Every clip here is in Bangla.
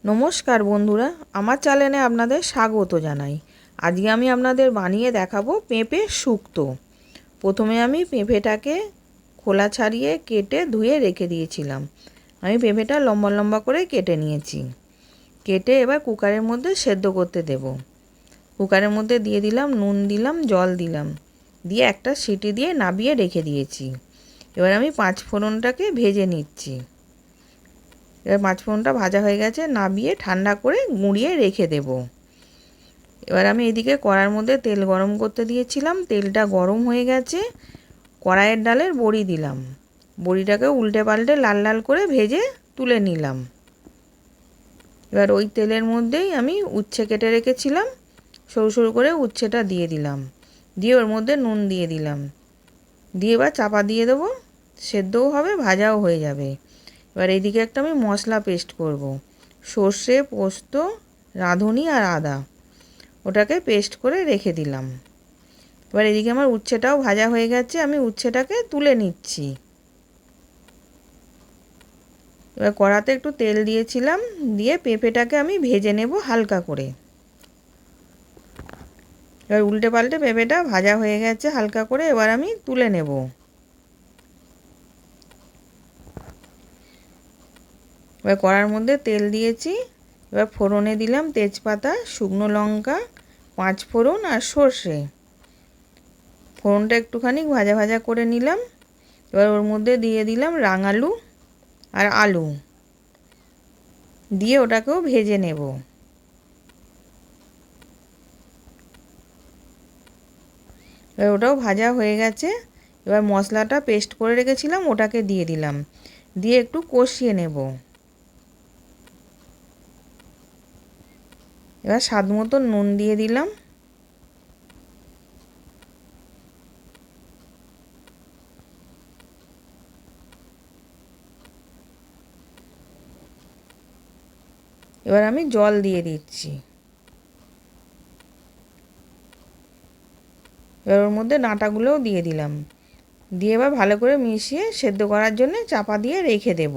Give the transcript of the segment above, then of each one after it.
নমস্কার বন্ধুরা, আমার চ্যানেলে আপনাদের স্বাগত জানাই। আজকে আমি আপনাদের বানিয়ে দেখাবো পেঁপে শুক্তো। প্রথমে আমি পেঁপেটাকে খোলা ছাড়িয়ে কেটে ধুয়ে রেখে দিয়েছিলাম। আমি পেঁপেটা লম্বা লম্বা করে কেটে নিয়েছি। কেটে এবার কুকারের মধ্যে সেদ্ধ করতে দেব। কুকারের মধ্যে দিয়ে দিলাম নুন, দিলাম জল, দিলাম দিয়ে একটা সিটি দিয়ে নাবিয়ে রেখে দিয়েছি। এবার আমি পাঁচ ফোড়নটাকে ভেজে নিচ্ছি। এবার পাঁচফোড়নটা ভাজা হয়ে গেছে, নাবিয়ে ঠান্ডা করে গুঁড়িয়ে রেখে দেব। এবার আমি এদিকে কড়ার মধ্যে তেল গরম করতে দিয়েছিলাম। তেলটা গরম হয়ে গেছে, কড়াইয়ের ডালের বড়ি দিলাম। বড়িটাকে উল্টে পাল্টে লাল লাল করে ভেজে তুলে নিলাম। এবার ওই তেলের মধ্যেই আমি উচ্ছে কেটে রেখেছিলাম, সরু সরু করে উচ্ছেটা দিয়ে দিলাম। দিয়ে ওর মধ্যে নুন দিয়ে দিলাম। দিয়ে এবার চাপা দিয়ে দেবো, সেদ্ধও হবে, ভাজাও হয়ে যাবে। এবার এইদিকে একটা আমি মশলা পেস্ট করব। সর্ষে, পোস্ত, রাঁধুনি আর আদা, ওটাকে পেস্ট করে রেখে দিলাম। এবার এদিকে আমার উচ্ছেটাও ভাজা হয়ে গেছে, আমি উচ্ছেটাকে তুলে নিচ্ছি। এবার কড়াতে একটু তেল দিয়েছিলাম, দিয়ে পেঁপেটাকে আমি ভেজে নেব হালকা করে। এবার উল্টে পাল্টে পেঁপেটা ভাজা হয়ে গেছে হালকা করে, এবার আমি তুলে নেব। এবার কড়ার মধ্যে তেল দিয়েছি। এবার ফোড়নে দিলাম তেজপাতা, শুকনো লঙ্কা, পাঁচ ফোড়ন আর সর্ষে। ফোড়নটা একটুখানি ভাজা ভাজা করে নিলাম। এবার ওর মধ্যে দিয়ে দিলাম রাঙালু আর আলু, দিয়ে ওটাকেও ভেজে নেব। এবার ওটাও ভাজা হয়ে গেছে। এবার মশলাটা পেস্ট করে রেখেছিলাম ওটাকে দিয়ে দিলাম, দিয়ে একটু কষিয়ে নেব। এবার স্বাদ মতো নুন দিয়ে দিলাম। এবার আমি জল দিয়ে দিচ্ছি। এবার ওর মধ্যে ডাঁটাগুলোও দিয়ে দিলাম। দিয়ে এবার ভালো করে মিশিয়ে সেদ্ধ করার জন্য চাপা দিয়ে রেখে দেব।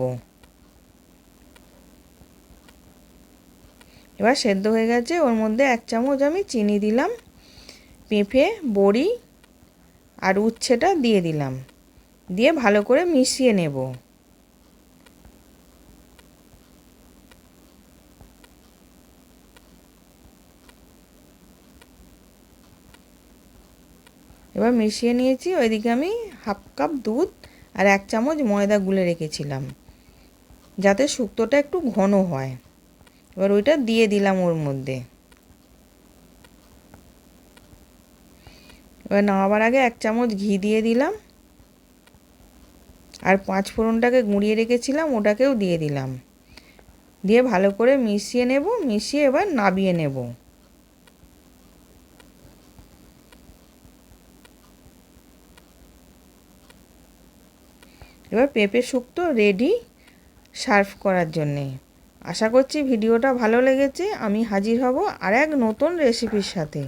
এবার সেদ্ধ হয়ে গেছে, ওর মধ্যে এক চামচ আমি চিনি দিলাম। পেঁপে, বড়ি আর উচ্ছেটা দিয়ে দিলাম, দিয়ে ভালো করে মিশিয়ে নেব। এবার মিশিয়ে নিয়েছি। ওইদিকে আমি হাফ কাপ দুধ আর এক চামচ ময়দা গুলে রেখেছিলাম, যাতে শুক্তোটা একটু ঘন হয়। এবার ওইটা দিয়ে দিলাম ওর মধ্যে। এবার নামাবার আগে এক চামচ ঘি দিয়ে দিলাম, আর পাঁচ ফোড়নটাকে গুঁড়িয়ে রেখেছিলাম ওটাকেও দিয়ে দিলাম। দিয়ে ভালো করে মিশিয়ে নেব। মিশিয়ে এবার নাবিয়ে নেব। এবার পেঁপে শুক্তো রেডি সার্ভ করার জন্যে। আশা করছি ভিডিওটা ভালো লেগেছে। আমি হাজির হব আর এক নতুন রেসিপির সাথে।